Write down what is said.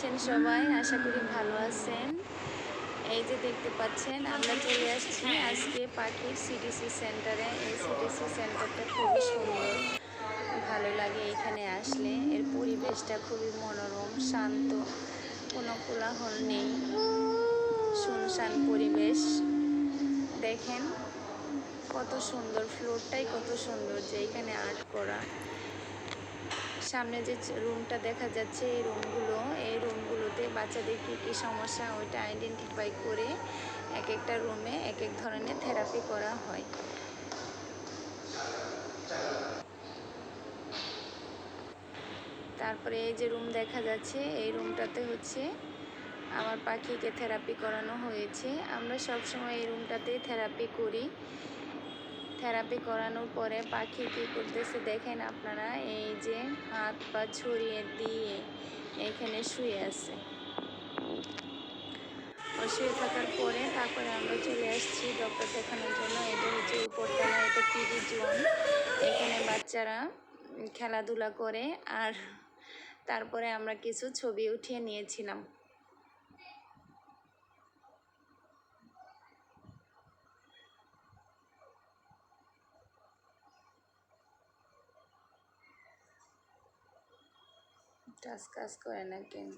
আছেন সবাই? আশা করি ভালো আছেন। এই যে দেখতে পাচ্ছেন আমরা চলে আসছি আজকে পাখির সিটিসি সেন্টারে। এই সিটিসি সেন্টারটা খুবই সুন্দর, ভালো লাগে এখানে আসলে। এর পরিবেশটা খুবই মনোরম, শান্ত, কোনো কোলাহল নেই, শুনশান পরিবেশ। দেখেন কত সুন্দর, ফ্লোরটাই কত সুন্দর যে এখানে আর্ট করা। সামনে যে রুমটা দেখা যাচ্ছে এই রুমগুলোতে বাচ্চাদের কী কী সমস্যা ওইটা আইডেন্টিফাই করে এক একটা রুমে এক এক ধরনের থেরাপি করা হয়। তারপরে এই যে রুম দেখা যাচ্ছে, এই রুমটাতে হচ্ছে আমার পাখিকে থেরাপি করানো হয়েছে। আমরা সবসময় এই রুমটাতেই থেরাপি করি। থেরাপি করানোর পরে পাখি কী করতেছে দেখেন আপনারা, এই যে হাত পা ছড়িয়ে দিয়ে এখানে শুয়ে আছে। শুয়ে থাকার পরে তারপরে আমরা চলে আসছি ডক্টর দেখানোর জন্য। এটা হচ্ছে উপরতলা, এটা কিডি জোন। এখানে বাচ্চারা খেলাধুলা করে। আর তারপরে আমরা কিছু ছবি উঠিয়ে নিয়েছিলাম। কাজ করে না কেন?